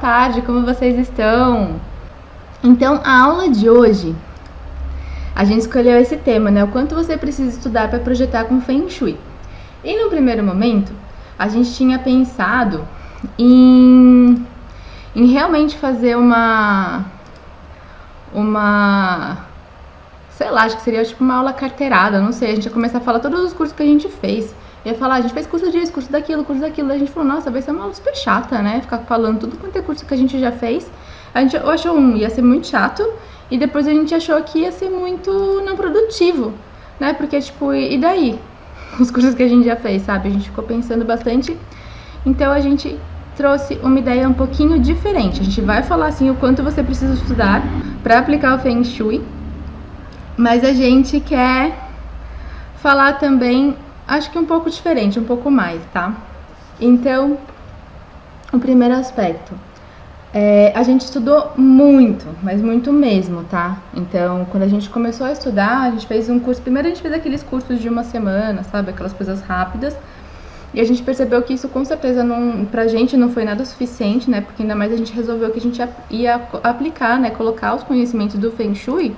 tarde, como vocês estão? Então, a aula de hoje, a gente escolheu esse tema, né? O quanto você precisa estudar para projetar com Feng Shui. E no primeiro momento, a gente tinha pensado em realmente fazer sei lá, acho que seria tipo uma aula carteirada, não sei, a gente ia começar a falar todos os cursos que a gente fez. Ia falar, a gente fez curso disso, curso daquilo, a gente falou, nossa, vai ser uma aula super chata, né? Ficar falando tudo quanto é curso que a gente já fez. A gente achou ia ser muito chato, e depois a gente achou que ia ser muito não produtivo, né? Porque, tipo, e daí? Os cursos que a gente já fez, sabe? A gente ficou pensando bastante, então a gente trouxe uma ideia um pouquinho diferente. A gente vai falar, assim, o quanto você precisa estudar para aplicar o Feng Shui, mas a gente quer falar também, acho que um pouco diferente, um pouco mais, tá? Então, o primeiro aspecto, a gente estudou muito, mas muito mesmo, tá? Então, quando a gente começou a estudar, a gente fez um curso, primeiro a gente fez aqueles cursos de uma semana, sabe? Aquelas coisas rápidas, e a gente percebeu que isso com certeza pra gente não foi nada suficiente, né? Porque ainda mais a gente resolveu que a gente ia aplicar, né? Colocar os conhecimentos do Feng Shui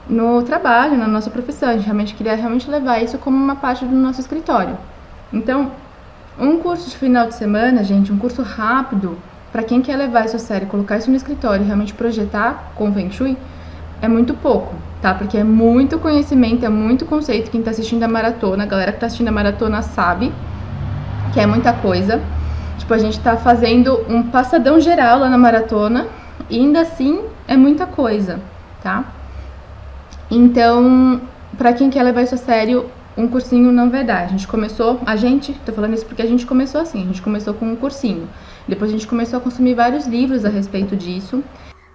no trabalho, na nossa profissão. A gente realmente queria levar isso como uma parte do nosso escritório. Então, um curso de final de semana, gente, um curso rápido, para quem quer levar isso a sério, colocar isso no escritório e realmente projetar com Feng Shui, é muito pouco, tá? Porque é muito conhecimento, é muito conceito. Quem tá assistindo a maratona, a galera que tá assistindo a maratona sabe que é muita coisa. Tipo, a gente tá fazendo um passadão geral lá na maratona e ainda assim é muita coisa, tá? Então, pra quem quer levar isso a sério, um cursinho não vai dar. Tô falando isso porque a gente começou assim, a gente começou com um cursinho. Depois a gente começou a consumir vários livros a respeito disso.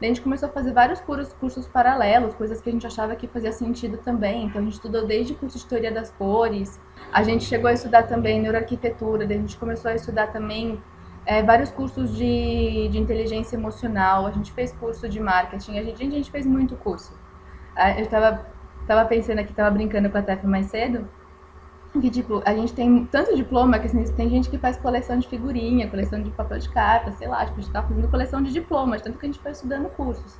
Daí a gente começou a fazer vários cursos paralelos, coisas que a gente achava que fazia sentido também. Então a gente estudou desde curso de teoria das cores, a gente chegou a estudar também neuroarquitetura, daí a gente começou a estudar também vários cursos de inteligência emocional, a gente fez curso de marketing, a gente fez muito curso. Eu tava pensando aqui, tava brincando com a Tef mais cedo, que tipo, a gente tem tanto diploma que assim, tem gente que faz coleção de figurinha, coleção de papel de carta, sei lá, tipo, a gente tá fazendo coleção de diplomas, tanto que a gente foi estudando cursos.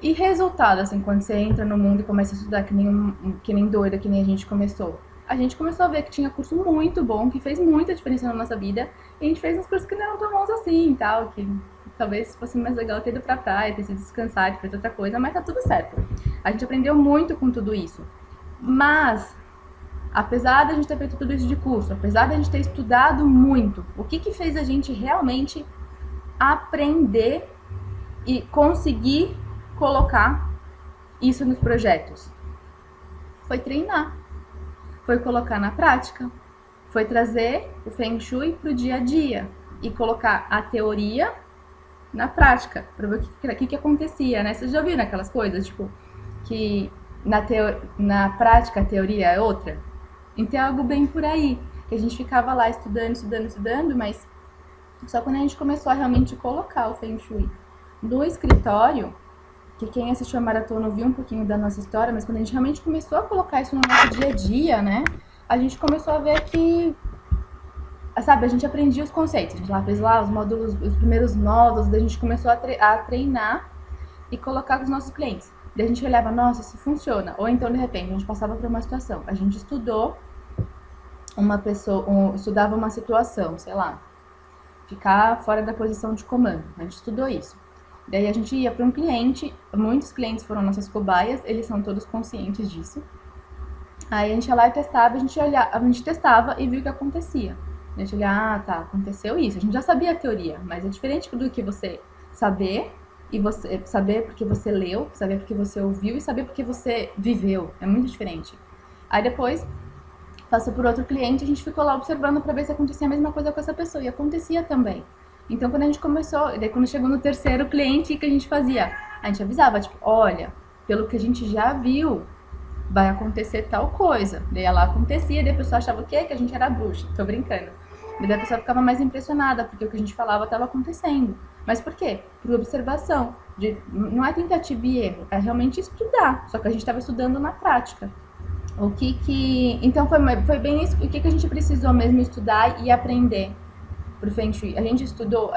E resultado, assim, quando você entra no mundo e começa a estudar que nem doida, que nem a gente começou a ver que tinha curso muito bom, que fez muita diferença na nossa vida, e a gente fez uns cursos que não eram tão bons assim e tal, que talvez fosse mais legal ter ido pra praia, ter se descansar, ter feito outra coisa, mas tá tudo certo. A gente aprendeu muito com tudo isso. Mas, apesar da gente ter feito tudo isso de curso, apesar da gente ter estudado muito, o que fez a gente realmente aprender e conseguir colocar isso nos projetos? Foi treinar, foi colocar na prática, foi trazer o Feng Shui pro dia a dia e colocar a teoria na prática, pra ver o que acontecia, né? Vocês já viram aquelas coisas, tipo, que na prática a teoria é outra? Então é algo bem por aí, que a gente ficava lá estudando, mas só quando a gente começou a realmente colocar o Feng Shui no escritório, que quem assistiu a maratona viu um pouquinho da nossa história, mas quando a gente realmente começou a colocar isso no nosso dia a dia, né, a gente começou a ver que, sabe, a gente aprendia os conceitos, a gente lá fez lá os módulos, os primeiros módulos, daí a gente começou a treinar e colocar com os nossos clientes. Daí a gente olhava, nossa, isso funciona. Ou então, de repente, a gente passava por uma situação. A gente estudava uma situação, sei lá, ficar fora da posição de comando. A gente estudou isso. Daí a gente ia para um cliente, muitos clientes foram nossas cobaias, eles são todos conscientes disso. Aí a gente ia lá e testava, a gente testava e viu o que acontecia. A gente olhava, tá, aconteceu isso. A gente já sabia a teoria, mas é diferente do que você saber, e você saber porque você leu, saber porque você ouviu e saber porque você viveu. É muito diferente. Aí depois passou por outro cliente, a gente ficou lá observando para ver se acontecia a mesma coisa com essa pessoa. E acontecia também. Então quando a gente começou, daí quando chegou no terceiro cliente, o que a gente fazia? A gente avisava, tipo, olha, pelo que a gente já viu, vai acontecer tal coisa. Daí ela acontecia, daí a pessoa achava o quê? Que a gente era bruxa. Tô brincando. Daí a pessoa ficava mais impressionada, porque o que a gente falava estava acontecendo. Mas por quê? Por observação. Não é tentativa e erro, é realmente estudar. Só que a gente estava estudando na prática. Então foi bem isso. O que a gente precisou mesmo estudar e aprender pro Feng Shui? A gente estudou.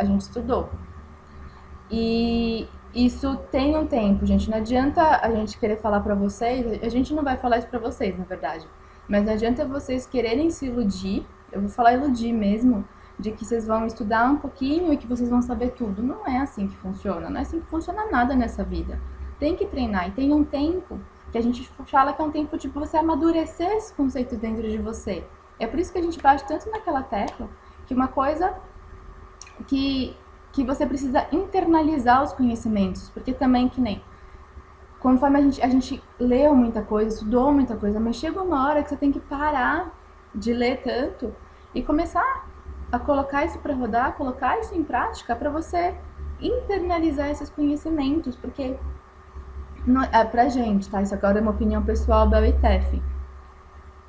E isso tem um tempo, gente. Não adianta a gente querer falar pra vocês, a gente não vai falar isso pra vocês, na verdade. Mas não adianta vocês quererem se iludir, eu vou falar iludir mesmo, de que vocês vão estudar um pouquinho e que vocês vão saber tudo. Não é assim que funciona, não é assim que funciona nada nessa vida. Tem que treinar e tem um tempo que a gente fala que é um tempo de você amadurecer esses conceitos dentro de você. É por isso que a gente bate tanto naquela tecla que uma coisa que, que você precisa internalizar os conhecimentos, porque também que nem conforme a gente leu muita coisa, estudou muita coisa, mas chega uma hora que você tem que parar de ler tanto e começar a colocar isso para rodar, colocar isso em prática para você internalizar esses conhecimentos, porque não, é pra gente, tá? Isso agora é uma opinião pessoal, Bel e Tef.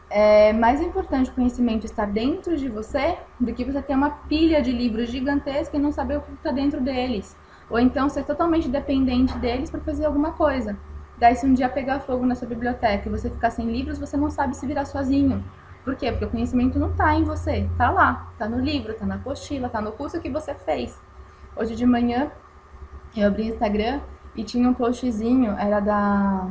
É mais importante o conhecimento estar dentro de você do que você ter uma pilha de livros gigantesca e não saber o que está dentro deles. Ou então ser totalmente dependente deles para fazer alguma coisa. Daí, se um dia pegar fogo na sua biblioteca e você ficar sem livros, você não sabe se virar sozinho. Por quê? Porque o conhecimento não está em você, está lá, está no livro, está na apostila, está no curso que você fez. Hoje de manhã eu abri o Instagram e tinha um postzinho, era da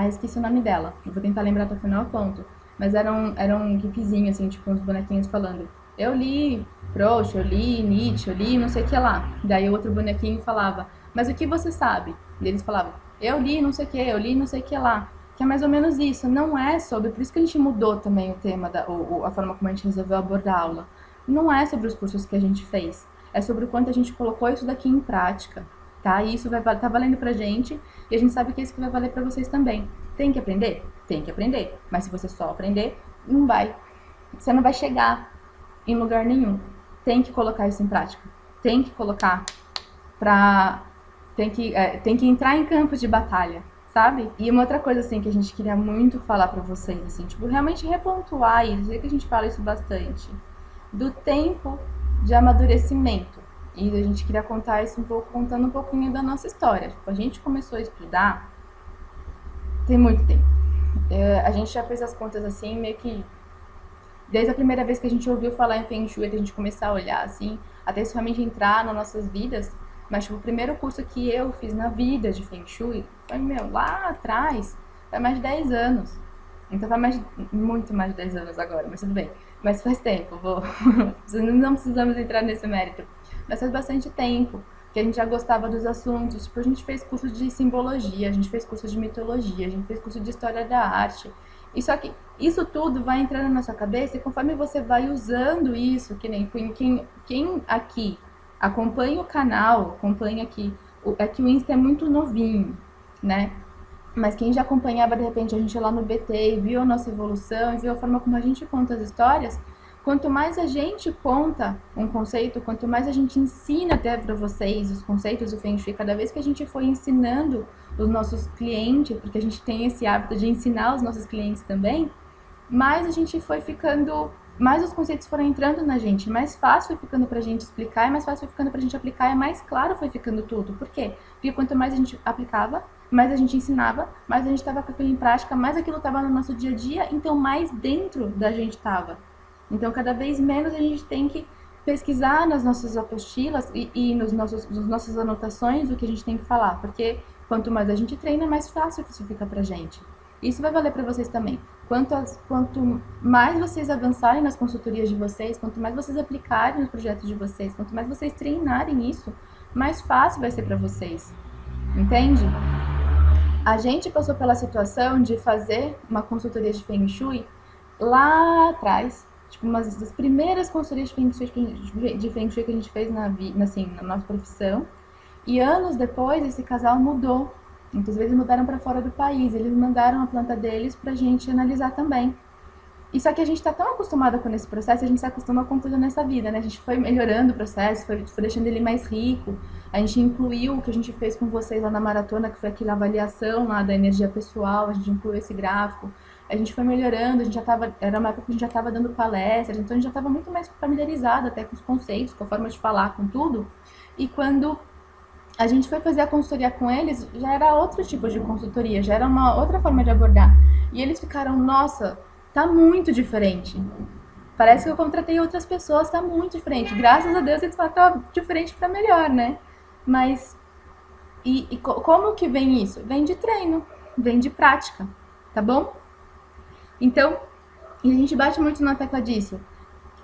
esqueci o nome dela. Eu vou tentar lembrar até o final, ponto. Mas era um gifzinho, assim, tipo, uns bonequinhos falando. Eu li Proust, eu li Nietzsche, eu li não sei o que lá. Daí o outro bonequinho falava, mas o que você sabe? E eles falavam, eu li não sei o que, eu li não sei o que lá. Que é mais ou menos isso. Não é sobre... Por isso que a gente mudou também o tema, a forma como a gente resolveu abordar a aula. Não é sobre os cursos que a gente fez. É sobre o quanto a gente colocou isso daqui em prática. Tá? E isso tá valendo pra gente e a gente sabe que é isso que vai valer pra vocês também. Tem que aprender? Tem que aprender. Mas se você só aprender, não vai. Você não vai chegar em lugar nenhum. Tem que colocar isso em prática. Tem que colocar pra... Tem que entrar em campos de batalha, sabe? E uma outra coisa, assim, que a gente queria muito falar pra vocês, assim, tipo, realmente repontuar isso, sei que a gente fala isso bastante, do tempo de amadurecimento. E a gente queria contar isso um pouco, contando um pouquinho da nossa história. Tipo, a gente começou a estudar tem muito tempo. A gente já fez as contas assim, meio que desde a primeira vez que a gente ouviu falar em Feng Shui, que a gente começar a olhar assim, até isso realmente entrar nas nossas vidas. Mas tipo, o primeiro curso que eu fiz na vida de Feng Shui foi, lá atrás, faz mais de 10 anos. Então faz muito mais de 10 anos agora, mas tudo bem. Mas faz tempo, não precisamos entrar nesse mérito. Mas faz bastante tempo que a gente já gostava dos assuntos. Tipo, a gente fez curso de simbologia, a gente fez curso de mitologia, a gente fez curso de história da arte. E só que isso tudo vai entrando na sua cabeça e conforme você vai usando isso, que nem quem aqui acompanha o canal, acompanha aqui, é que o Insta é muito novinho, né? Mas quem já acompanhava, de repente, a gente lá no BT e viu a nossa evolução e viu a forma como a gente conta as histórias, quanto mais a gente conta um conceito, quanto mais a gente ensina até para vocês os conceitos do Feng Shui, cada vez que a gente foi ensinando os nossos clientes, porque a gente tem esse hábito de ensinar os nossos clientes também, mais a gente foi ficando, mais os conceitos foram entrando na gente, mais fácil foi ficando pra gente explicar, e mais fácil foi ficando pra gente aplicar, e mais claro foi ficando tudo. Por quê? Porque quanto mais a gente aplicava, mais a gente ensinava, mais a gente estava com aquilo em prática, mais aquilo estava no nosso dia a dia, então mais dentro da gente estava. Então cada vez menos a gente tem que pesquisar nas nossas apostilas e nas nossas anotações o que a gente tem que falar, porque quanto mais a gente treina, mais fácil que isso fica pra gente. Isso vai valer para vocês também. Quanto mais vocês avançarem nas consultorias de vocês, quanto mais vocês aplicarem nos projetos de vocês, quanto mais vocês treinarem isso, mais fácil vai ser para vocês. Entende? A gente passou pela situação de fazer uma consultoria de Feng Shui lá atrás, tipo, uma das primeiras consultorias de Feng Shui que a gente fez na nossa profissão. E anos depois, esse casal mudou. Muitas vezes mudaram para fora do país. Eles mandaram a planta deles pra gente analisar também. E só que a gente está tão acostumada com esse processo, a gente se acostuma com tudo nessa vida, né? A gente foi melhorando o processo, foi deixando ele mais rico. A gente incluiu o que a gente fez com vocês lá na maratona, que foi aquela avaliação lá da energia pessoal, a gente incluiu esse gráfico. A gente foi melhorando, a gente já tava, era uma época que a gente já estava dando palestras, então a gente já estava muito mais familiarizado até com os conceitos, com a forma de falar, com tudo. E quando a gente foi fazer a consultoria com eles, já era outro tipo de consultoria, já era uma outra forma de abordar. E eles ficaram, nossa, tá muito diferente. Parece que eu contratei outras pessoas, tá muito diferente. Graças a Deus eles falaram que tá diferente pra melhor, né? Mas, como que vem isso? Vem de treino, vem de prática, tá bom? Então, e a gente bate muito na tecla disso.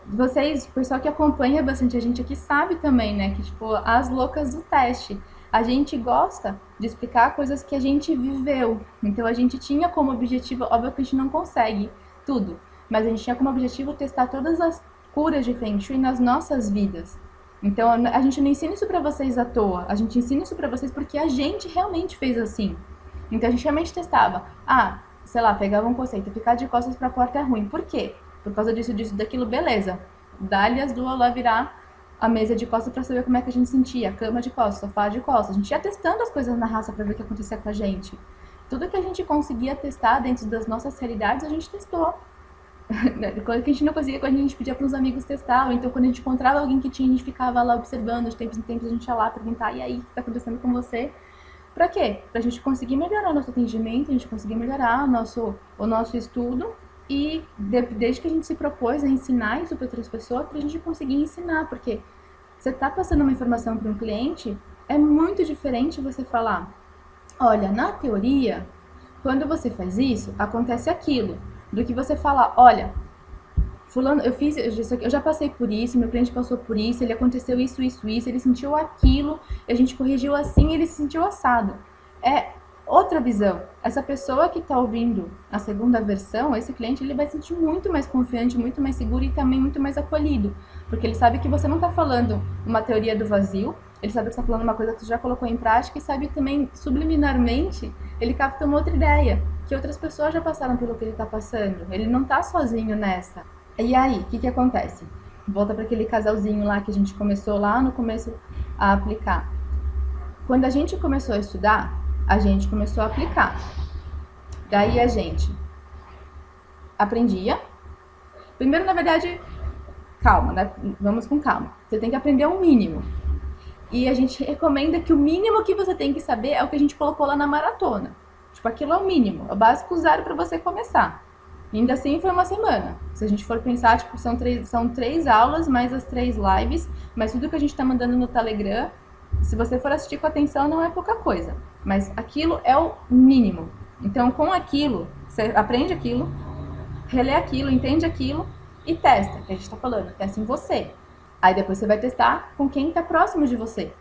Vocês, o pessoal que acompanha bastante a gente aqui sabe também, né, que tipo, as loucas do teste. A gente gosta de explicar coisas que a gente viveu. Então a gente tinha como objetivo, óbvio que a gente não consegue tudo, mas a gente tinha como objetivo testar todas as curas de Feng Shui nas nossas vidas. Então a gente não ensina isso pra vocês à toa, a gente ensina isso pra vocês porque a gente realmente fez assim. Então a gente realmente testava. Ah, sei lá, pegava um conceito, ficar de costas pra porta é ruim. Por quê? Por causa disso, daquilo, beleza. Dá-lhe as duas lá virar a mesa de costas para saber como é que a gente sentia, a cama de costas, sofá de costas. A gente ia testando as coisas na raça para ver o que acontecia com a gente. Tudo que a gente conseguia testar dentro das nossas realidades, a gente testou. Quando a gente não conseguia, quando a gente pedia para os amigos testar, ou então quando a gente encontrava alguém que tinha, a gente ficava lá observando, de tempos em tempos a gente ia lá perguntar, e aí, o que está acontecendo com você? Pra quê? Pra gente conseguir melhorar nosso atendimento, a gente conseguir melhorar o nosso estudo e desde que a gente se propôs a ensinar isso para outras pessoas, pra gente conseguir ensinar, porque você tá passando uma informação para um cliente, é muito diferente você falar, olha, na teoria, quando você faz isso, acontece aquilo, do que você falar, olha, fulano, eu já passei por isso, meu cliente passou por isso, ele aconteceu isso, ele sentiu aquilo, a gente corrigiu assim, ele se sentiu assado. É outra visão. Essa pessoa que está ouvindo a segunda versão, esse cliente, ele vai se sentir muito mais confiante, muito mais seguro e também muito mais acolhido, porque ele sabe que você não está falando uma teoria do vazio, ele sabe que você está falando uma coisa que você já colocou em prática e sabe também, subliminarmente, ele capta uma outra ideia, que outras pessoas já passaram pelo que ele está passando. Ele não está sozinho nessa. E aí, o que acontece? Volta para aquele casalzinho lá que a gente começou lá no começo a aplicar. Quando a gente começou a estudar, a gente começou a aplicar. Daí a gente aprendia. Primeiro, na verdade, calma, né? Vamos com calma. Você tem que aprender o mínimo. E a gente recomenda que o mínimo que você tem que saber é o que a gente colocou lá na maratona. Tipo, aquilo é o mínimo, é o básico zero para você começar. E ainda assim foi uma semana. Se a gente for pensar, tipo, são três aulas, mais as 3 lives, mas tudo que a gente tá mandando no Telegram, se você for assistir com atenção, não é pouca coisa. Mas aquilo é o mínimo. Então, com aquilo, você aprende aquilo, relê aquilo, entende aquilo e testa, que a gente tá falando, testa em você. Aí depois você vai testar com quem tá próximo de você.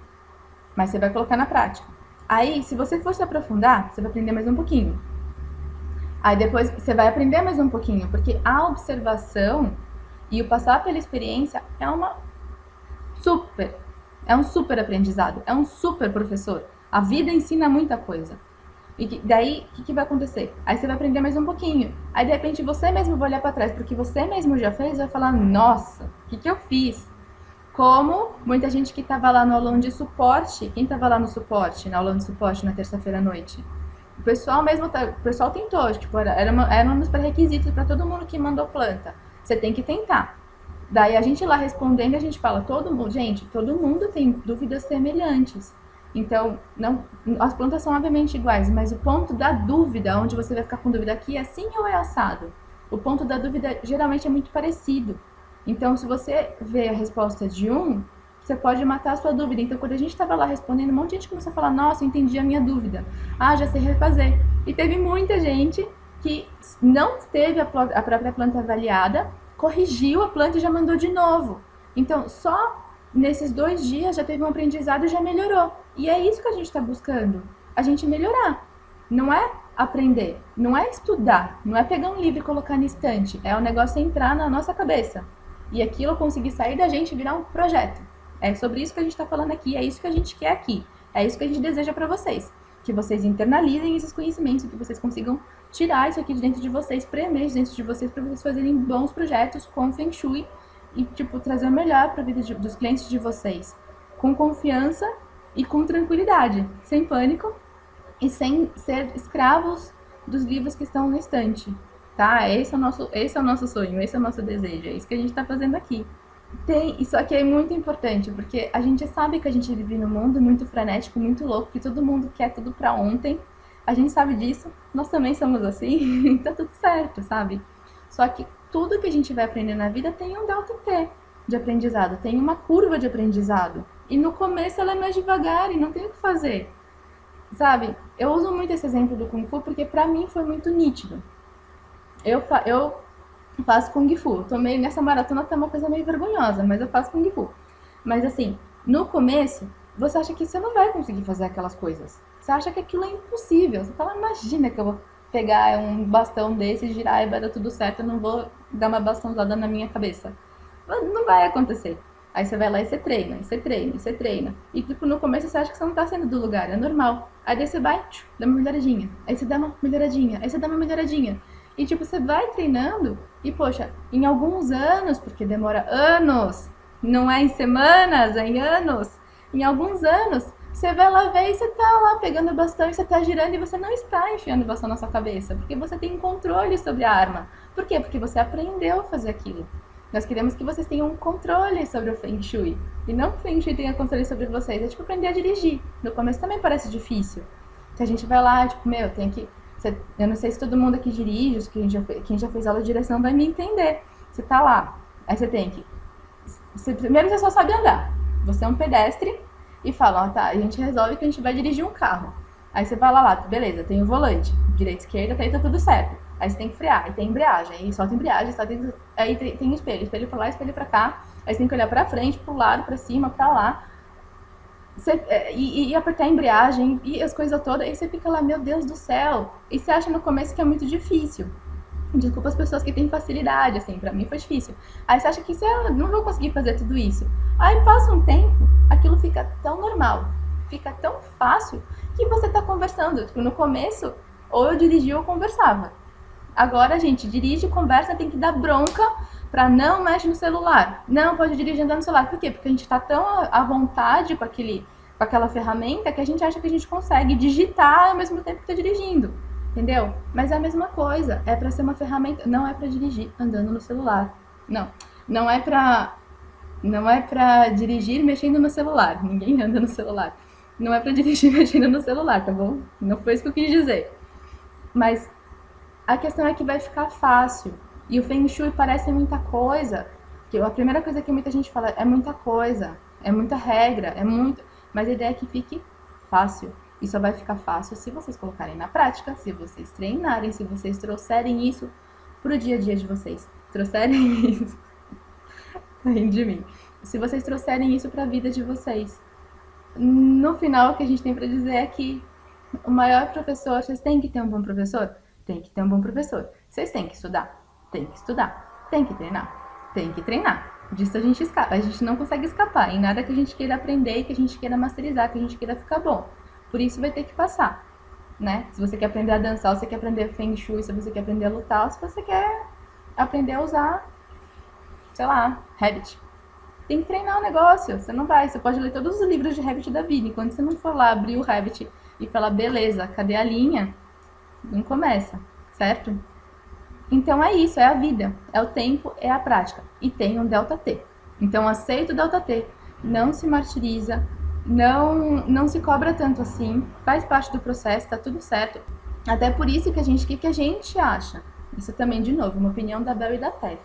Mas você vai colocar na prática. Aí, se você for se aprofundar, você vai aprender mais um pouquinho. Aí depois você vai aprender mais um pouquinho, porque a observação e o passar pela experiência é um super aprendizado, é um super professor. A vida ensina muita coisa. E daí, o que vai acontecer? Aí você vai aprender mais um pouquinho. Aí, de repente, você mesmo vai olhar para trás, porque você mesmo já fez, vai falar, nossa, o que eu fiz? Como muita gente que estava lá no aulão de suporte, quem estava lá no suporte, na aulão de suporte na terça-feira à noite? O pessoal tentou, tipo, era um dos pré-requisitos para todo mundo que mandou planta. Você tem que tentar. Daí a gente lá respondendo, a gente fala, todo mundo tem dúvidas semelhantes. Então, não, as plantas são obviamente iguais, mas o ponto da dúvida, onde você vai ficar com dúvida aqui, é assim ou é assado? O ponto da dúvida geralmente é muito parecido. Então, se você vê a resposta de um, você pode matar a sua dúvida. Então, quando a gente estava lá respondendo, um monte de gente começou a falar, nossa, eu entendi a minha dúvida. Ah, já sei refazer. E teve muita gente que não teve a própria planta avaliada, corrigiu a planta e já mandou de novo. Então, só nesses 2 dias já teve um aprendizado e já melhorou. E é isso que a gente está buscando, a gente melhorar. Não é aprender, não é estudar, não é pegar um livro e colocar na estante. É o negócio entrar na nossa cabeça. E aquilo conseguir sair da gente e virar um projeto. É sobre isso que a gente está falando aqui, é isso que a gente quer aqui. É isso que a gente deseja para vocês. Que vocês internalizem esses conhecimentos, que vocês consigam tirar isso aqui de dentro de vocês, premer dentro de vocês, para vocês fazerem bons projetos com Feng Shui e, tipo, trazer o melhor para a vida dos clientes de vocês. Com confiança e com tranquilidade, sem pânico e sem ser escravos dos livros que estão no estante, tá? Esse é o nosso sonho, esse é o nosso desejo, é isso que a gente está fazendo aqui. Isso aqui é muito importante, porque a gente sabe que a gente vive num mundo muito frenético, muito louco, que todo mundo quer tudo pra ontem. A gente sabe disso, nós também somos assim, então tudo certo, sabe? Só que tudo que a gente vai aprender na vida tem um delta T de aprendizado, tem uma curva de aprendizado. E no começo ela é mais devagar e não tem o que fazer, sabe? Eu uso muito esse exemplo do Kung Fu porque pra mim foi muito nítido. Eu faço Kung Fu. Tô meio nessa maratona, tá uma coisa meio vergonhosa, mas eu faço Kung Fu. Mas assim, no começo, você acha que você não vai conseguir fazer aquelas coisas. Você acha que aquilo é impossível. Você fala, imagina que eu vou pegar um bastão desse, girar e vai dar tudo certo, eu não vou dar uma bastãozada na minha cabeça. Não vai acontecer. Aí você vai lá e você treina, e você treina, e você treina. E tipo, no começo você acha que você não tá saindo do lugar, é normal. Aí daí você vai, dá uma melhoradinha. Aí você dá uma melhoradinha, aí você dá uma melhoradinha. E tipo, você vai treinando e, poxa, em alguns anos, porque demora anos, não é em semanas, é em anos. Em alguns anos, você vai lá ver e você tá lá pegando o bastão e você tá girando e você não está enfiando o bastão na sua cabeça, porque você tem controle sobre a arma. Por quê? Porque você aprendeu a fazer aquilo. Nós queremos que vocês tenham um controle sobre o Feng Shui. E não que o Feng Shui tenha controle sobre vocês. É tipo aprender a dirigir. No começo também parece difícil. Que a gente vai lá, tipo, meu, tem que... Eu não sei se todo mundo aqui dirige, quem já fez aula de direção vai me entender. Você tá lá, aí você tem que... Primeiro você só sabe andar. Você é um pedestre e fala, ó, tá, a gente resolve que a gente vai dirigir um carro. Aí você vai lá, beleza, tem o volante, direita, esquerda, tá tudo certo. Aí você tem que frear, aí tem embreagem, aí solta a embreagem, aí tem espelho, espelho pra lá, espelho pra cá. Aí você tem que olhar pra frente, pro lado, pra cima, pra lá. E apertar a embreagem e as coisas todas. Aí você fica lá, meu Deus do céu. E você acha no começo que é muito difícil. Desculpa as pessoas que têm facilidade, assim, pra mim foi difícil. Aí você acha que você não vou conseguir fazer tudo isso. Aí passa um tempo, aquilo fica tão normal, fica tão fácil, que você tá conversando. Tipo, no começo, ou eu dirigia ou conversava. Agora, a gente dirige, conversa, tem que dar bronca pra não mexer no celular. Não pode dirigir andando no celular. Por quê? Porque a gente tá tão à vontade com aquela ferramenta que a gente acha que a gente consegue digitar ao mesmo tempo que tá dirigindo. Entendeu? Mas é a mesma coisa. É pra ser uma ferramenta. Não é pra dirigir andando no celular. Não. Não é pra dirigir mexendo no celular. Ninguém anda no celular. Não é pra dirigir mexendo no celular, tá bom? Não foi isso que eu quis dizer. Mas a questão é que vai ficar fácil. E o Feng Shui parece muita coisa. Que a primeira coisa que muita gente fala é muita coisa, é muita regra, é muito. Mas a ideia é que fique fácil. E só vai ficar fácil se vocês colocarem na prática, se vocês treinarem, se vocês trouxerem isso pro dia a dia de vocês. Trouxerem isso. Tá rindo de mim. Se vocês trouxerem isso pra vida de vocês. No final, o que a gente tem pra dizer é que o maior professor, vocês têm que ter um bom professor? Tem que ter um bom professor. Vocês têm que estudar? Tem que estudar. Tem que treinar? Tem que treinar. Disso a gente escapa. A gente não consegue escapar em nada que a gente queira aprender, que a gente queira masterizar, que a gente queira ficar bom. Por isso vai ter que passar, né? Se você quer aprender a dançar, se você quer aprender Feng Shui, se você quer aprender a lutar, ou se você quer aprender a usar, sei lá, Rabbit. Tem que treinar o negócio. Você não vai. Você pode ler todos os livros de Rabbit da vida. Enquanto você não for lá abrir o Rabbit e falar, beleza, cadê a linha? Não começa, certo? Então é isso, é a vida, é o tempo, é a prática. E tem um delta T. Então aceita o delta T, não se martiriza, não se cobra tanto assim, faz parte do processo, tá tudo certo. Até por isso que o que a gente acha? Isso também, de novo, uma opinião da Bel e da Tef.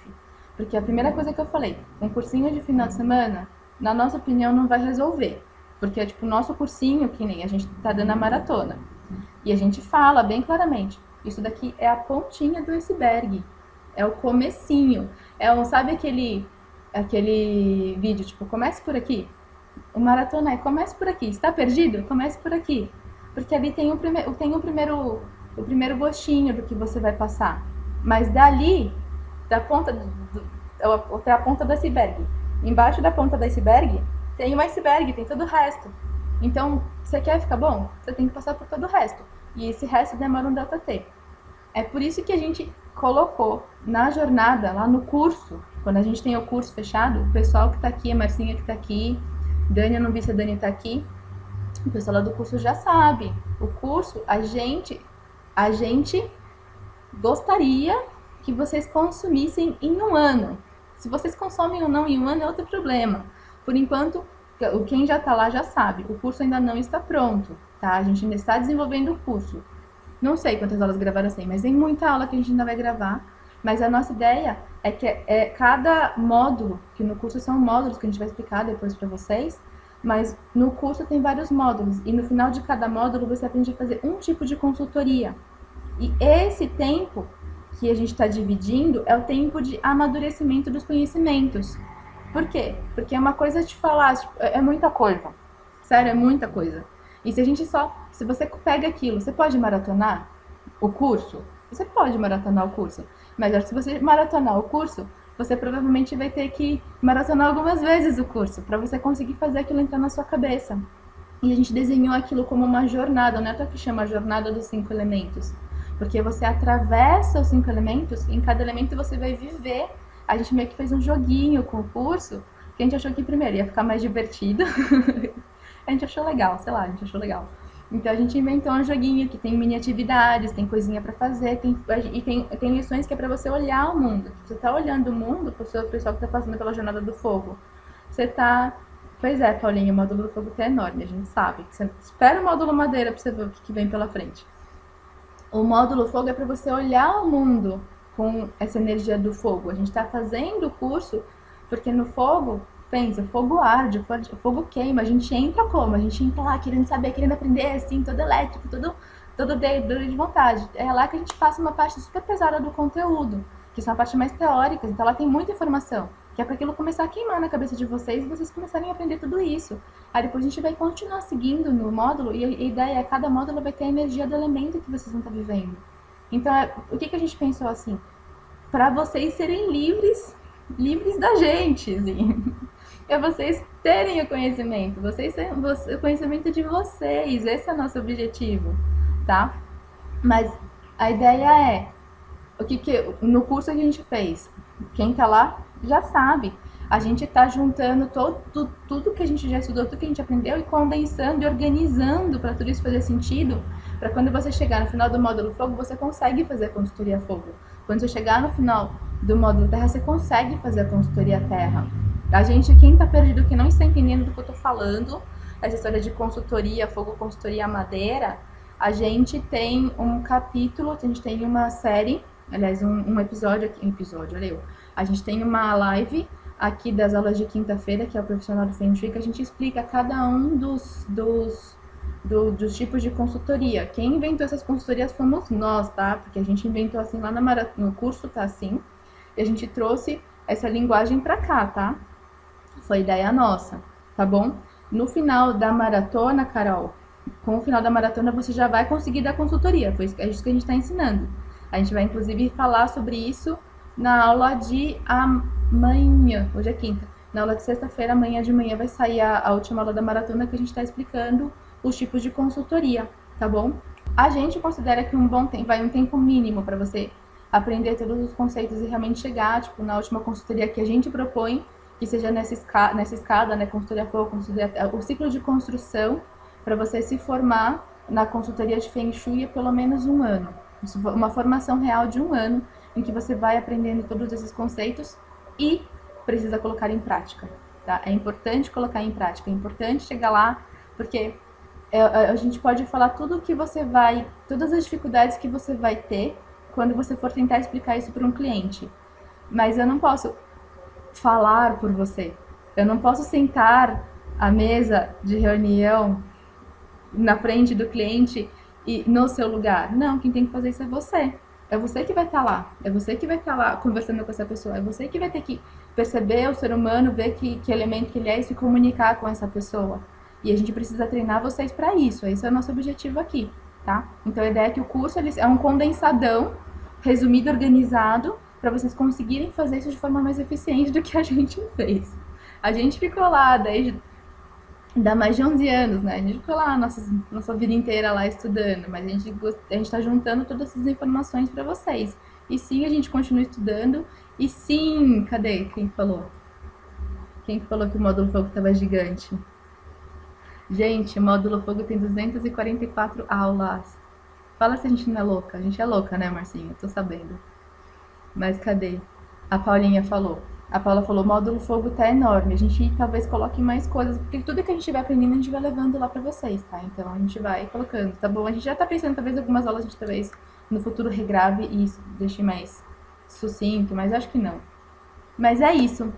Porque a primeira coisa que eu falei, um cursinho de final de semana, na nossa opinião, não vai resolver. Porque é tipo o nosso cursinho, que nem a gente tá dando a maratona. E a gente fala bem claramente, isso daqui é a pontinha do iceberg. É o comecinho. Sabe aquele vídeo, tipo, comece por aqui? O maratona é comece por aqui. Está perdido? Comece por aqui. Porque ali tem o primeiro gostinho do que você vai passar. Mas dali, até a ponta do iceberg. Embaixo da ponta do iceberg, tem o iceberg, tem todo o resto. Então, você quer ficar bom? Você tem que passar por todo o resto. E esse resto demora um delta T. É por isso que a gente colocou na jornada, lá no curso, quando a gente tem o curso fechado, o pessoal que tá aqui, a Marcinha que tá aqui, Dani, eu não vi se a Dani tá aqui, o pessoal lá do curso já sabe. O curso, a gente gostaria que vocês consumissem em um ano. Se vocês consomem ou não em um ano é outro problema. Por enquanto, quem já tá lá já sabe, o curso ainda não está pronto, tá? A gente ainda está desenvolvendo o curso. Não sei quantas aulas gravaram assim, mas tem muita aula que a gente ainda vai gravar. Mas a nossa ideia é que cada módulo, que no curso são módulos que a gente vai explicar depois para vocês, Mas no curso tem vários módulos e no final de cada módulo você aprende a fazer um tipo de consultoria. E esse tempo que a gente está dividindo é o tempo de amadurecimento dos conhecimentos. Por quê? Porque é uma coisa de falar, tipo, é muita coisa. Sério, é muita coisa. E se você pega aquilo, você pode maratonar o curso? Você pode maratonar o curso. Mas se você maratonar o curso, você provavelmente vai ter que maratonar algumas vezes o curso para você conseguir fazer aquilo entrar na sua cabeça. E a gente desenhou aquilo como uma jornada, não é só que chama a jornada dos 5 elementos. Porque você atravessa os 5 elementos e em cada elemento você vai viver. A gente meio que fez um joguinho com o curso, que a gente achou que primeiro ia ficar mais divertido. A gente achou legal, sei lá, a gente achou legal. Então a gente inventou um joguinho que tem mini atividades, tem coisinha para fazer, tem lições que é para você olhar o mundo. Você tá olhando o mundo, o pessoal que tá passando pela jornada do fogo. Você tá. Pois é, Paulinho, o módulo do fogo tá enorme, a gente sabe. Você espera o módulo madeira para você ver o que vem pela frente. O módulo fogo é para você olhar o mundo com essa energia do fogo. A gente está fazendo o curso porque no fogo, pensa, o fogo arde, o fogo queima. A gente entra como? A gente entra lá querendo saber, querendo aprender, assim, todo elétrico, todo de vontade. É lá que a gente passa uma parte super pesada do conteúdo, que são a parte mais teórica. Então ela tem muita informação, que é para aquilo começar a queimar na cabeça de vocês e vocês começarem a aprender tudo isso. Aí depois a gente vai continuar seguindo no módulo e a ideia é que cada módulo vai ter a energia do elemento que vocês vão estar vivendo. Então, o que a gente pensou assim? Para vocês serem livres da gente, assim. É vocês terem o conhecimento, o conhecimento de vocês, esse é o nosso objetivo, tá? Mas a ideia é, no curso que a gente fez, quem tá lá já sabe. A gente tá juntando tudo que a gente já estudou, tudo que a gente aprendeu e condensando e organizando para tudo isso fazer sentido, para quando você chegar no final do módulo fogo, você consegue fazer a consultoria fogo. Quando você chegar no final do módulo terra, você consegue fazer a consultoria terra. A gente, quem tá perdido, que não está entendendo do que eu tô falando, essa história de consultoria fogo, consultoria madeira, a gente tem um capítulo, a gente tem uma série, aliás, um episódio aqui, olha eu. A gente tem uma live aqui das aulas de quinta-feira, que é o profissional do Feng Shui, que a gente explica cada um dos tipos de consultoria. Quem inventou essas consultorias fomos nós, tá? Porque a gente inventou assim lá no curso, tá assim, e a gente trouxe essa linguagem pra cá, tá? Foi ideia nossa, tá bom? No final da maratona, Carol, com o final da maratona você já vai conseguir dar consultoria, foi isso que a gente tá ensinando. A gente vai inclusive falar sobre isso na aula de amanhã, hoje é quinta, na aula de sexta-feira, amanhã de manhã vai sair a última aula da maratona que a gente está explicando os tipos de consultoria, tá bom? A gente considera que um bom tempo, vai um tempo mínimo para você aprender todos os conceitos e realmente chegar, tipo, na última consultoria que a gente propõe, que seja nessa escada, né, consultoria fogo, o ciclo de construção para você se formar na consultoria de Feng Shui é pelo menos um ano, uma formação real de um ano, em que você vai aprendendo todos esses conceitos e precisa colocar em prática, tá? É importante colocar em prática, é importante chegar lá, porque a gente pode falar todas as dificuldades que você vai ter quando você for tentar explicar isso para um cliente. Mas eu não posso falar por você. Eu não posso sentar à mesa de reunião na frente do cliente e no seu lugar. Não, quem tem que fazer isso é você. É você que vai estar lá. É você que vai estar lá conversando com essa pessoa. É você que vai ter que perceber o ser humano, ver que elemento que ele é e se comunicar com essa pessoa. E a gente precisa treinar vocês para isso. Esse é o nosso objetivo aqui, tá? Então a ideia é que o curso é um condensadão, resumido, organizado, para vocês conseguirem fazer isso de forma mais eficiente do que a gente fez. A gente ficou lá dá mais de 11 anos, né? A gente ficou lá nossa vida inteira lá estudando, mas a gente tá juntando todas essas informações para vocês. E sim, a gente continua estudando. E sim, cadê? Quem falou? Quem falou que o módulo fogo tava gigante? Gente, o módulo fogo tem 244 aulas. Fala se a gente não é louca. A gente é louca, né, Marcinha? Tô sabendo. Mas cadê? A Paulinha falou. A Paula falou, o módulo fogo tá enorme, a gente talvez coloque mais coisas, porque tudo que a gente vai aprendendo a gente vai levando lá pra vocês, tá? Então a gente vai colocando, tá bom? A gente já tá pensando, talvez algumas aulas a gente talvez no futuro regrave e deixe mais sucinto, mas acho que não. Mas é isso.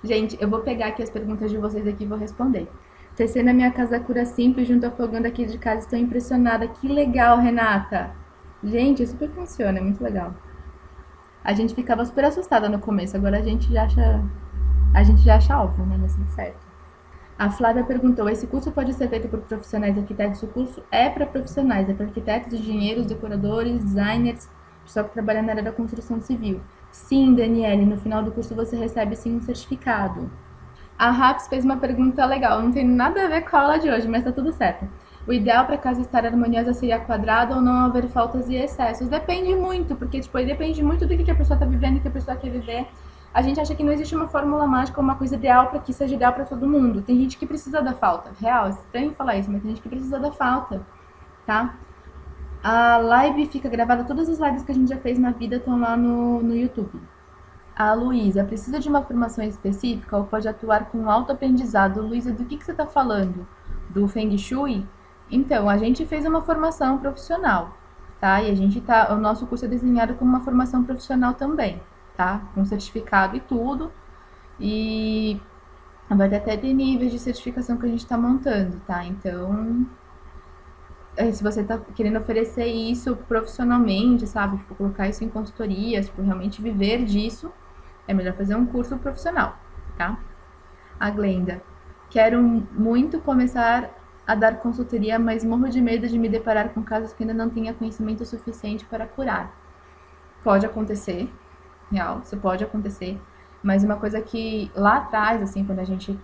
Gente, eu vou pegar aqui as perguntas de vocês aqui e vou responder. Tecendo a minha casa cura simples junto ao fogão daqui de casa. Estou impressionada. Que legal, Renata. Gente, super funciona, é muito legal. A gente ficava super assustada no começo, agora a gente já acha óbvio, né? Mas tudo certo. A Flávia perguntou: esse curso pode ser feito por profissionais arquitetos? O curso é para profissionais, é para arquitetos, engenheiros, decoradores, designers, pessoal que trabalha na área da construção civil. Sim, Daniele, no final do curso você recebe sim um certificado. A Raps fez uma pergunta legal, não tem nada a ver com a aula de hoje, mas tá tudo certo. O ideal para casa estar harmoniosa seria quadrado ou não haver faltas e excessos? Depende muito, porque tipo, depende muito do que a pessoa tá vivendo e que a pessoa quer viver. A gente acha que não existe uma fórmula mágica ou uma coisa ideal para que seja ideal para todo mundo. Tem gente que precisa da falta. Real, é estranho falar isso, mas tem gente que precisa da falta, tá? A live fica gravada, todas as lives que a gente já fez na vida estão lá no YouTube. A Luísa, precisa de uma formação específica ou pode atuar com autoaprendizado? Luísa, do que você está falando? Do Feng Shui? Então, a gente fez uma formação profissional, tá? E o nosso curso é desenhado como uma formação profissional também, tá? Com certificado e tudo. E vai até ter níveis de certificação que a gente está montando, tá? Então, se você está querendo oferecer isso profissionalmente, sabe? Tipo, colocar isso em consultorias, tipo, realmente viver disso, é melhor fazer um curso profissional, tá? A Glenda. Quero muito começar a dar consultoria, mas morro de medo de me deparar com casos que ainda não tenha conhecimento suficiente para curar. Pode acontecer, real, isso pode acontecer. Mas uma coisa que lá atrás, assim, quando a gente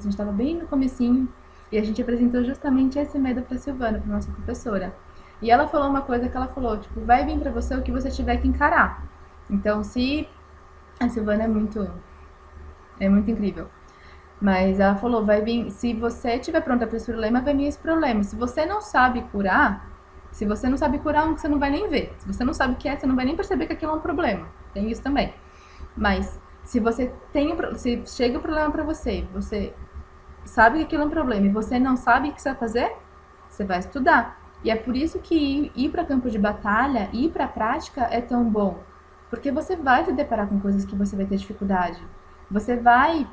estava bem no comecinho, e a gente apresentou justamente esse medo para Silvana, para nossa professora. E ela falou uma coisa que ela falou, tipo, vai vir para você o que você tiver que encarar. Então, se a Silvana é muito incrível. Mas ela falou, vai vir, se você estiver pronta para esse problema, vai vir esse problema. Se você não sabe curar, você não vai nem ver. Se você não sabe o que é, você não vai nem perceber que aquilo é um problema. Tem isso também. Mas se se chega o problema para você, você sabe que aquilo é um problema e você não sabe o que você vai fazer, você vai estudar. E é por isso que ir para campo de batalha, ir para a prática é tão bom. Porque você vai se deparar com coisas que você vai ter dificuldade. Você vai,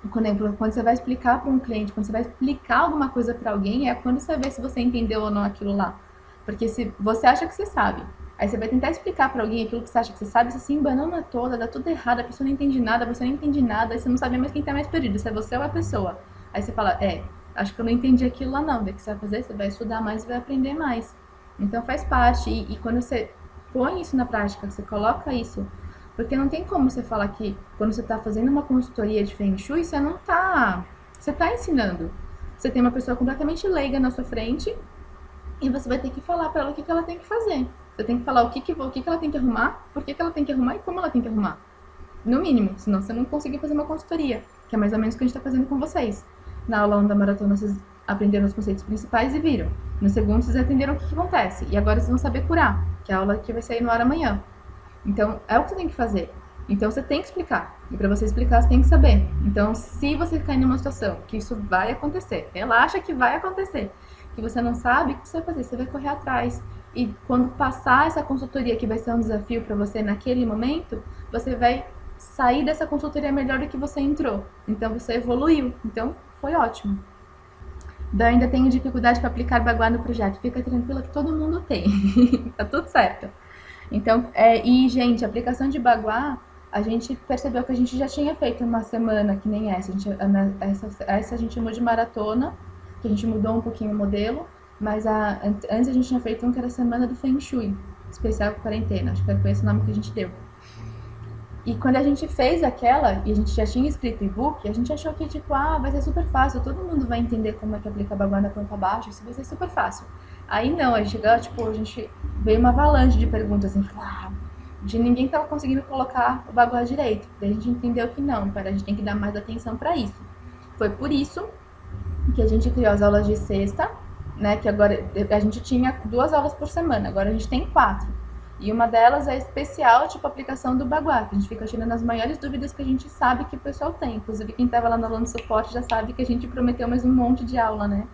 quando você vai explicar para um cliente, quando você vai explicar alguma coisa para alguém, é quando você vê se você entendeu ou não aquilo lá. Porque se você acha que você sabe, aí você vai tentar explicar para alguém aquilo que você acha que você sabe, você se embanana toda, dá tudo errado, a pessoa não entende nada, você não entende nada, aí você não sabe mais quem tá mais perdido, se é você ou a pessoa. Aí você fala, acho que eu não entendi aquilo lá não, daí que você vai fazer, você vai estudar mais e vai aprender mais. Então faz parte, e quando você põe isso na prática, você coloca isso, porque não tem como você falar que quando você está fazendo uma consultoria de Feng Shui, você está ensinando. Você tem uma pessoa completamente leiga na sua frente e você vai ter que falar para ela o que ela tem que fazer. Você tem que falar o que ela tem que arrumar, por que ela tem que arrumar e como ela tem que arrumar. No mínimo, senão você não conseguir fazer uma consultoria, que é mais ou menos o que a gente está fazendo com vocês. Na aula 1 da maratona, vocês aprenderam os conceitos principais e viram. No segundo, vocês entenderam o que acontece. E agora vocês vão saber curar, que é a aula que vai sair no ar amanhã. Então, é o que você tem que fazer. Então, você tem que explicar. E para você explicar, você tem que saber. Então, se você cair numa situação que isso vai acontecer, relaxa que vai acontecer, que você não sabe, o que você vai fazer? Você vai correr atrás. E quando passar essa consultoria, que vai ser um desafio para você naquele momento, você vai sair dessa consultoria melhor do que você entrou. Então, você evoluiu. Então, foi ótimo. Daí ainda tenho dificuldade para aplicar Bagua no projeto. Fica tranquila que todo mundo tem. Tá tudo certo. Então, gente, a aplicação de Bagua, a gente percebeu que a gente já tinha feito uma semana que nem essa. Essa a gente chamou de maratona, que a gente mudou um pouquinho o modelo, mas antes a gente tinha feito um que era a semana do Feng Shui, especial com quarentena, acho que foi esse o nome que a gente deu. E quando a gente fez aquela, e a gente já tinha escrito e-book, a gente achou que, tipo, vai ser super fácil, todo mundo vai entender como é que aplica Bagua na planta baixa, isso vai ser super fácil. Aí não, aí chegou, tipo, a gente veio uma avalanche de perguntas, assim, de ninguém tava conseguindo colocar o Bagua direito. Daí a gente entendeu que não, a gente tem que dar mais atenção para isso. Foi por isso que a gente criou as aulas de sexta, né, que agora a gente tinha 2 aulas por semana, agora a gente tem 4. E uma delas é especial, tipo, aplicação do Bagua, que a gente fica tirando as maiores dúvidas que a gente sabe que o pessoal tem. Inclusive, quem estava lá no aula de suporte já sabe que a gente prometeu mais um monte de aula, né?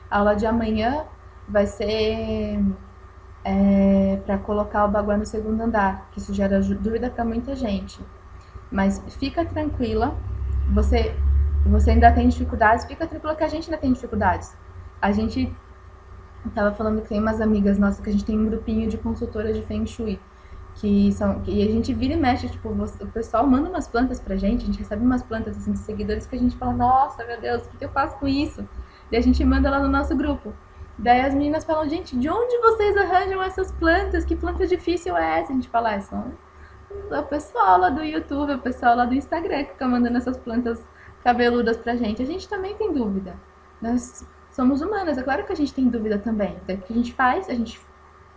A aula de amanhã vai ser para colocar o Bagua no segundo andar, que isso gera dúvida para muita gente. Mas fica tranquila, você você ainda tem dificuldades, fica tranquila que a gente ainda tem dificuldades. A gente tava falando que tem umas amigas nossas que a gente tem um grupinho de consultoras de Feng Shui. Que a gente vira e mexe, tipo, o pessoal manda umas plantas pra gente, a gente recebe umas plantas assim de seguidores que a gente fala, nossa, meu Deus, o que eu faço com isso? E a gente manda lá no nosso grupo. Daí as meninas falam, gente, de onde vocês arranjam essas plantas? Que planta difícil é essa? A gente fala, são o pessoal lá do YouTube, o pessoal lá do Instagram que fica mandando essas plantas cabeludas pra gente. A gente também tem dúvida. Nós somos humanas, é claro que a gente tem dúvida também. Então, o que a gente faz? A gente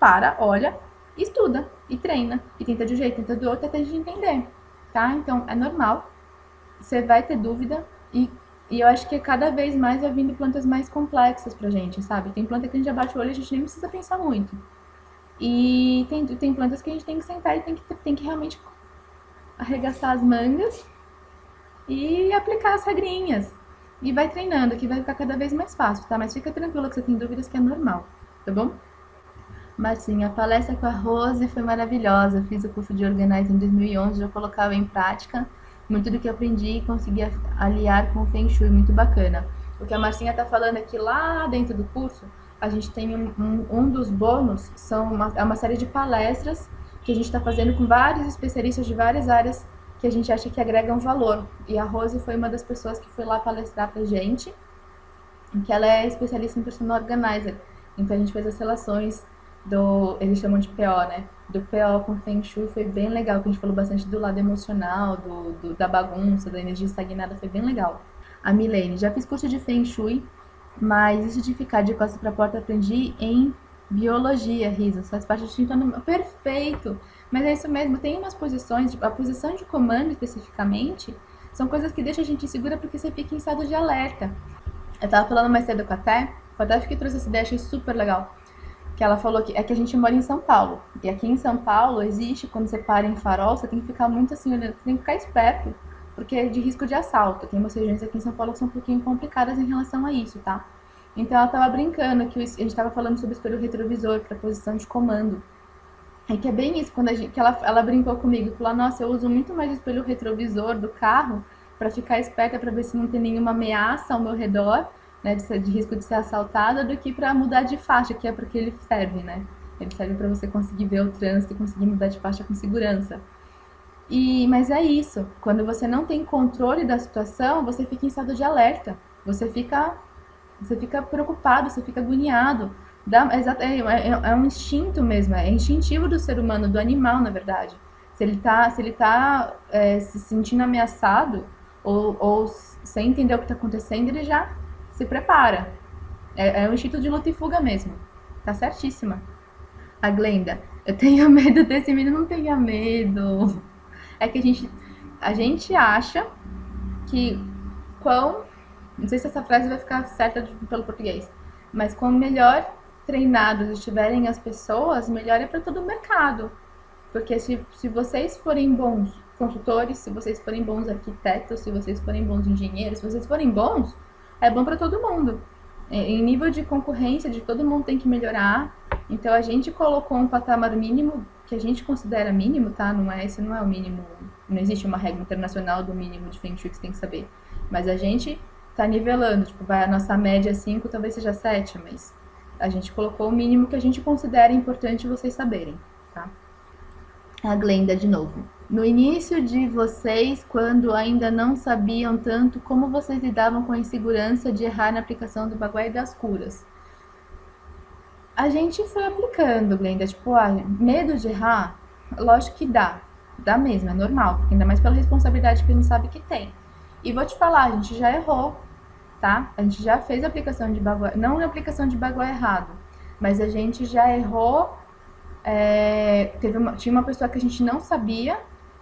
para, olha, estuda e treina. E tenta de um jeito, tenta do outro, até a gente entender. Tá? Então, é normal. Você vai ter dúvida e eu acho que cada vez mais vai vindo plantas mais complexas pra gente, sabe? Tem planta que a gente abate o olho e a gente nem precisa pensar muito. E tem plantas que a gente tem que sentar e tem que realmente arregaçar as mangas e aplicar as regrinhas. E vai treinando, que vai ficar cada vez mais fácil, tá? Mas fica tranquila que você tem dúvidas que é normal, tá bom? Mas sim, a palestra com a Rose foi maravilhosa. Fiz o curso de Organize em 2011, já colocava em prática. Muito do que aprendi e consegui aliar com o Feng Shui, muito bacana. O que a Marcinha tá falando aqui lá dentro do curso, a gente tem um dos bônus, é uma série de palestras que a gente está fazendo com vários especialistas de várias áreas que a gente acha que agregam valor. E a Rose foi uma das pessoas que foi lá palestrar pra gente, que ela é especialista em personal organizer. Então a gente fez as relações eles chamam de PO, né? Do PO com Feng Shui, foi bem legal, que a gente falou bastante do lado emocional, da bagunça, da energia estagnada, foi bem legal. A Milene, já fiz curso de Feng Shui, mas isso de ficar de costas pra porta aprendi em biologia, risos, faz parte do instinto animal. Perfeito! Mas é isso mesmo, tem umas posições, a posição de comando especificamente, são coisas que deixam a gente insegura porque você fica em estado de alerta. Eu tava falando mais cedo com a Té que trouxe essa ideia, achei super legal. Que ela falou que a gente mora em São Paulo. E aqui em São Paulo existe, quando você para em farol, você tem que ficar muito assim, olhando, você tem que ficar esperto, porque é de risco de assalto. Tem umas regiões aqui em São Paulo que são um pouquinho complicadas em relação a isso, tá? Então ela tava brincando que a gente tava falando sobre o espelho retrovisor para posição de comando. É que é bem isso, quando ela brincou comigo, falou, nossa, eu uso muito mais o espelho retrovisor do carro para ficar esperta para ver se não tem nenhuma ameaça ao meu redor, né, de risco de ser assaltada, do que para mudar de faixa, que é porque ele serve, né? Ele serve para você conseguir ver o trânsito e conseguir mudar de faixa com segurança. Mas é isso, quando você não tem controle da situação, você fica em estado de alerta, você fica preocupado, você fica agoniado. É um instinto mesmo, é instintivo do ser humano, do animal, na verdade. Se ele tá se sentindo ameaçado ou sem entender o que está acontecendo, ele já se prepara. É um instinto de luta e fuga mesmo. Tá certíssima. A Glenda, eu tenho medo desse medo, não tenha medo. É que a gente acha que não sei se essa frase vai ficar certa pelo português, mas quanto melhor treinados estiverem as pessoas, melhor é para todo o mercado. Porque se vocês forem bons consultores, se vocês forem bons arquitetos, se vocês forem bons engenheiros, se vocês forem bons, é bom para todo mundo. Em nível de concorrência, de todo mundo tem que melhorar. Então a gente colocou um patamar mínimo que a gente considera mínimo, tá? Esse não é o mínimo, não existe uma regra internacional do mínimo de Feng Shui que você tem que saber. Mas a gente tá nivelando, tipo, a nossa média 5, talvez seja 7, mas a gente colocou o mínimo que a gente considera importante vocês saberem, tá? A Glenda de novo. No início de vocês, quando ainda não sabiam tanto, como vocês lidavam com a insegurança de errar na aplicação do baguá e das curas? A gente foi aplicando, Glenda, tipo, medo de errar, lógico que dá mesmo, é normal, porque ainda mais pela responsabilidade que a gente sabe que tem. E vou te falar, a gente já errou, tá? A gente já fez a aplicação de baguá, não a aplicação de baguá errado, mas a gente já errou, tinha uma pessoa que a gente não sabia,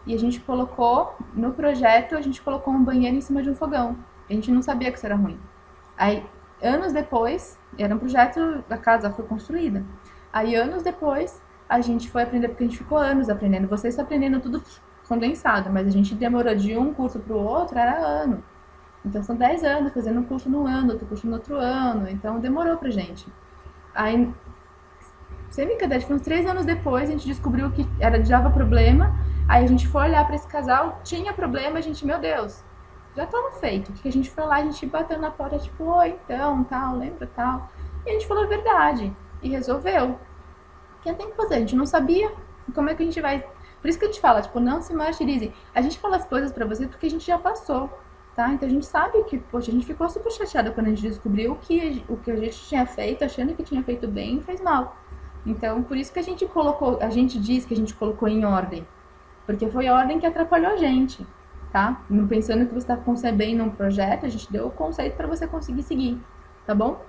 e a gente colocou, no projeto, a gente colocou um banheiro em cima de um fogão. A gente não sabia que isso era ruim. Aí, anos depois, era um projeto, a casa foi construída. Aí, anos depois, a gente foi aprender, porque a gente ficou anos aprendendo. Vocês estão aprendendo tudo condensado, mas a gente demorou de um curso para o outro, era ano. Então, são 10 anos fazendo um curso no ano, outro curso no outro ano. Então, demorou pra gente. Aí, sem brincadeira, uns 3 anos depois, a gente descobriu que dava problema. Aí a gente foi olhar para esse casal, tinha problema, a gente, meu Deus, já estava feito. Que a gente foi lá, a gente bateu na porta, tipo, oi, então, tal, lembra, tal. E a gente falou a verdade. E resolveu. O que tem que fazer? A gente não sabia. Como é que a gente vai... Por isso que a gente fala, tipo, não se martirizem. A gente fala as coisas pra vocês porque a gente já passou, tá? Então a gente sabe que, poxa, a gente ficou super chateada quando a gente descobriu o que a gente tinha feito, achando que tinha feito bem e fez mal. Então, por isso que a gente diz que a gente colocou em ordem. Porque foi a ordem que atrapalhou a gente, tá? Não pensando que você está concebendo um projeto, a gente deu o conceito para você conseguir seguir, tá bom?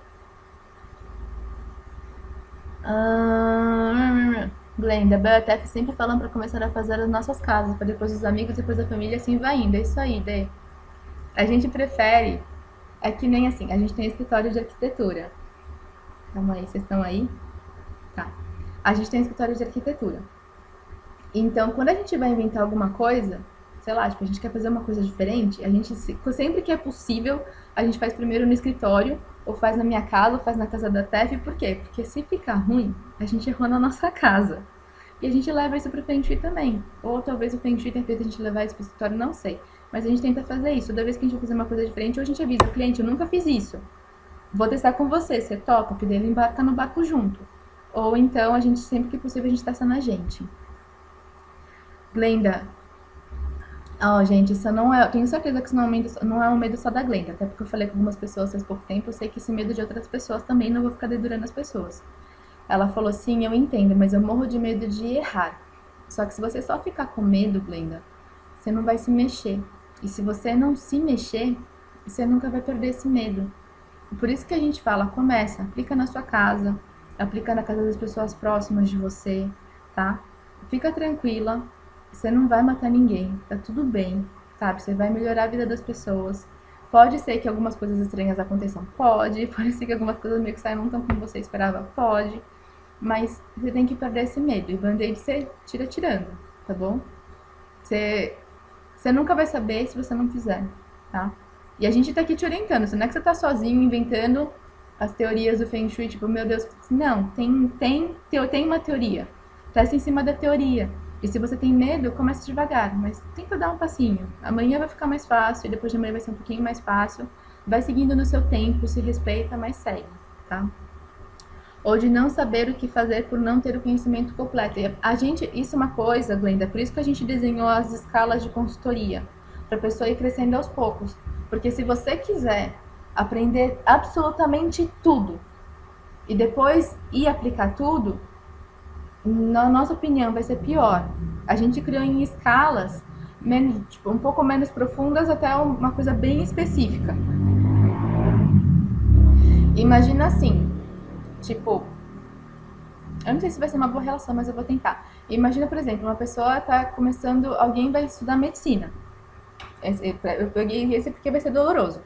Glenda, a BFF sempre falando para começar a fazer as nossas casas, para depois os amigos, depois a família, assim vai indo. É isso aí, Dê. A gente prefere, é que nem assim, a gente tem escritório de arquitetura. Calma aí, vocês estão aí? Tá. A gente tem escritório de arquitetura. Então, quando a gente vai inventar alguma coisa, sei lá, tipo, a gente quer fazer uma coisa diferente, a gente, sempre que é possível, a gente faz primeiro no escritório, ou faz na minha casa, ou faz na casa da Tef. Por quê? Porque se ficar ruim, a gente errou na nossa casa. E a gente leva isso pro Feng Shui também. Ou talvez o Feng Shui tenha feito a gente levar isso pro escritório, não sei. Mas a gente tenta fazer isso. Toda vez que a gente vai fazer uma coisa diferente, ou a gente avisa o cliente, eu nunca fiz isso. Vou testar com você, você topa? Porque daí ele embarca no barco junto. Ou então, a gente, sempre que possível, a gente testa na gente. Glenda, gente, isso não é. Eu tenho certeza que isso não é um medo só da Glenda, até porque eu falei com algumas pessoas faz pouco tempo, eu sei que esse medo de outras pessoas também, não vou ficar dedurando as pessoas. Ela falou, sim, eu entendo, mas eu morro de medo de errar. Só que se você só ficar com medo, Glenda, você não vai se mexer. E se você não se mexer, você nunca vai perder esse medo. Por isso que a gente fala, começa, aplica na sua casa, aplica na casa das pessoas próximas de você, tá? Fica tranquila, você não vai matar ninguém, tá tudo bem, sabe? Você vai melhorar a vida das pessoas. Pode ser que algumas coisas estranhas aconteçam, pode ser que algumas coisas meio que saiam não tão como você esperava, pode. Mas você tem que perder esse medo. E o band-aid você tira tirando, tá bom? Você nunca vai saber se você não fizer, tá? E a gente tá aqui te orientando. Não é que você tá sozinho inventando as teorias do Feng Shui, tipo, meu Deus. Não, tem uma teoria. Testa em cima da teoria. E se você tem medo, comece devagar, mas tenta dar um passinho. Amanhã vai ficar mais fácil, e depois de amanhã vai ser um pouquinho mais fácil. Vai seguindo no seu tempo, se respeita, mas segue, tá? Ou de não saber o que fazer por não ter o conhecimento completo. Isso é uma coisa, Glenda, por isso que a gente desenhou as escalas de consultoria, para a pessoa ir crescendo aos poucos. Porque se você quiser aprender absolutamente tudo e depois ir aplicar tudo, na nossa opinião, vai ser pior. A gente criou em escalas tipo, um pouco menos profundas até uma coisa bem específica. Imagina assim, tipo, eu não sei se vai ser uma boa relação, mas eu vou tentar. Imagina, por exemplo, uma pessoa tá começando, alguém vai estudar medicina. Eu peguei esse porque vai ser doloroso.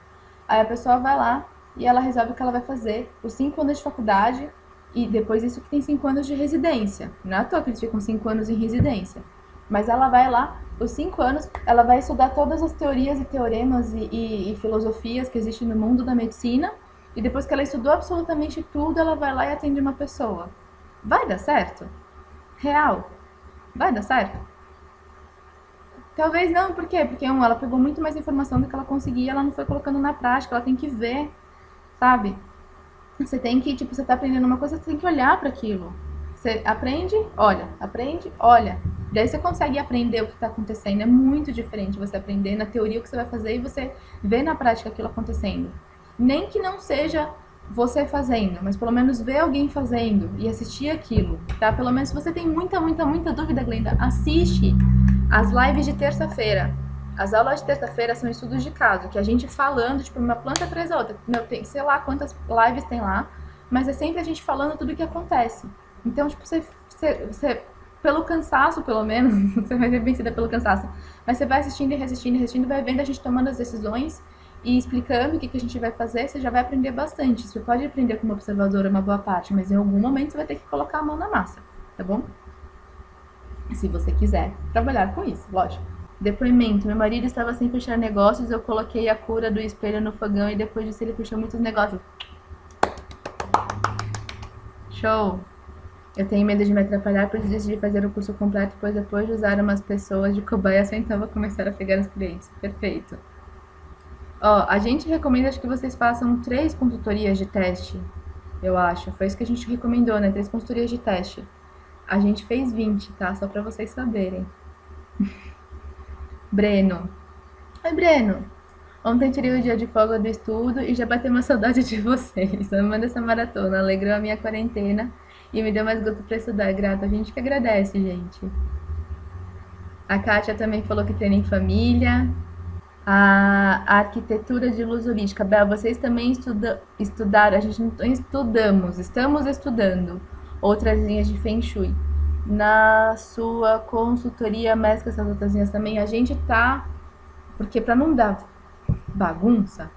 Aí a pessoa vai lá e ela resolve o que ela vai fazer, os 5 anos de faculdade, e depois isso que tem 5 anos de residência. Não é à toa que eles ficam 5 anos em residência. Mas ela vai lá, os 5 anos, ela vai estudar todas as teorias e teoremas e filosofias que existem no mundo da medicina. E depois que ela estudou absolutamente tudo, ela vai lá e atende uma pessoa. Vai dar certo? Real? Vai dar certo? Talvez não, por quê? Porque ela pegou muito mais informação do que ela conseguia, ela não foi colocando na prática, ela tem que ver, sabe? Você tem que, tipo, você tá aprendendo uma coisa, você tem que olhar para aquilo. Você aprende, olha. Daí você consegue aprender o que está acontecendo. É muito diferente você aprender na teoria o que você vai fazer e você ver na prática aquilo acontecendo. Nem que não seja você fazendo, mas pelo menos ver alguém fazendo e assistir aquilo, tá? Pelo menos se você tem muita dúvida, Glenda, assiste as lives de terça-feira. As aulas de terça-feira são estudos de caso, que a gente falando, tipo, uma planta atrás da outra. Meu, tem, sei lá quantas lives tem lá, mas é sempre a gente falando tudo o que acontece. Então, tipo, você pelo cansaço, pelo menos, você vai ser vencida pelo cansaço, mas você vai assistindo e reassistindo, vai vendo a gente tomando as decisões e explicando o que a gente vai fazer, você já vai aprender bastante. Você pode aprender como observadora uma boa parte, mas em algum momento você vai ter que colocar a mão na massa, tá bom? Se você quiser trabalhar com isso, lógico. Depoimento. Meu marido estava sem fechar negócios, eu coloquei a cura do espelho no fogão e depois disso ele fechou muitos negócios. Show! Eu tenho medo de me atrapalhar, por isso decidi fazer o curso completo, pois depois de usar umas pessoas de cobaia, só então vou começar a pegar os clientes. Perfeito. Ó, a gente recomenda acho que vocês façam 3 consultorias de teste, eu acho. Foi isso que a gente recomendou, né? 3 consultorias de teste. A gente fez 20, tá? Só pra vocês saberem. Breno. Oi, Breno. Ontem tirei o dia de folga do estudo e já bateu uma saudade de vocês. Amando essa maratona, alegrou a minha quarentena e me deu mais gosto pra estudar. Grata, a gente que agradece, gente. A Kátia também falou que treina em família. A arquitetura de luz holística. Bel, vocês também estudaram, a gente não estamos estudando outras linhas de Feng Shui. Na sua consultoria, mescla essas outras linhas também. A gente tá, porque para não dar bagunça,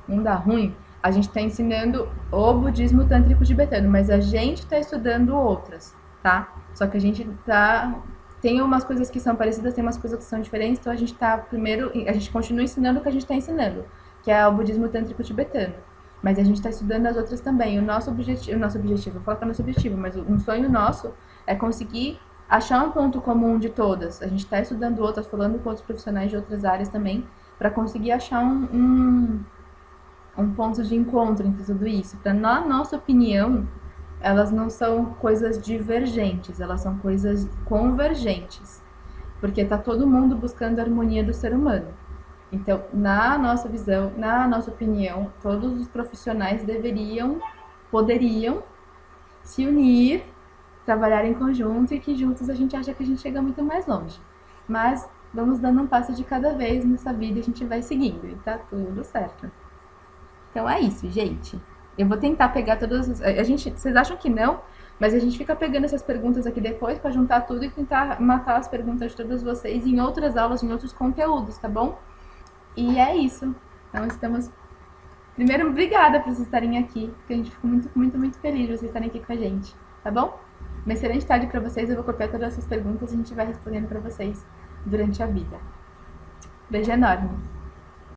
não dar ruim, a gente está ensinando o budismo tântrico tibetano, mas a gente está estudando outras, tá? Só que a gente tá tem umas coisas que são parecidas, tem umas coisas que são diferentes, então a gente tá primeiro, a gente continua ensinando o que a gente está ensinando, que é o budismo tântrico tibetano. Mas a gente está estudando as outras também. O nosso objetivo, vou falar que é o nosso objetivo, mas um sonho nosso é conseguir achar um ponto comum de todas. A gente está estudando outras, falando com outros profissionais de outras áreas também, para conseguir achar um ponto de encontro entre tudo isso. Para na nossa opinião, elas não são coisas divergentes, elas são coisas convergentes, porque está todo mundo buscando a harmonia do ser humano. Então, na nossa visão, na nossa opinião, todos os profissionais poderiam se unir, trabalhar em conjunto e que juntos a gente acha que a gente chega muito mais longe. Mas vamos dando um passo de cada vez nessa vida e a gente vai seguindo e tá tudo certo. Então é isso, gente. Eu vou tentar pegar todas vocês acham que não, mas a gente fica pegando essas perguntas aqui depois para juntar tudo e tentar matar as perguntas de todos vocês em outras aulas, em outros conteúdos, tá bom? E é isso. Então estamos. Primeiro, obrigada por vocês estarem aqui, porque a gente ficou muito, muito, muito feliz de vocês estarem aqui com a gente, tá bom? Uma excelente tarde para vocês. Eu vou copiar todas essas perguntas e a gente vai respondendo para vocês durante a vida. Beijo enorme.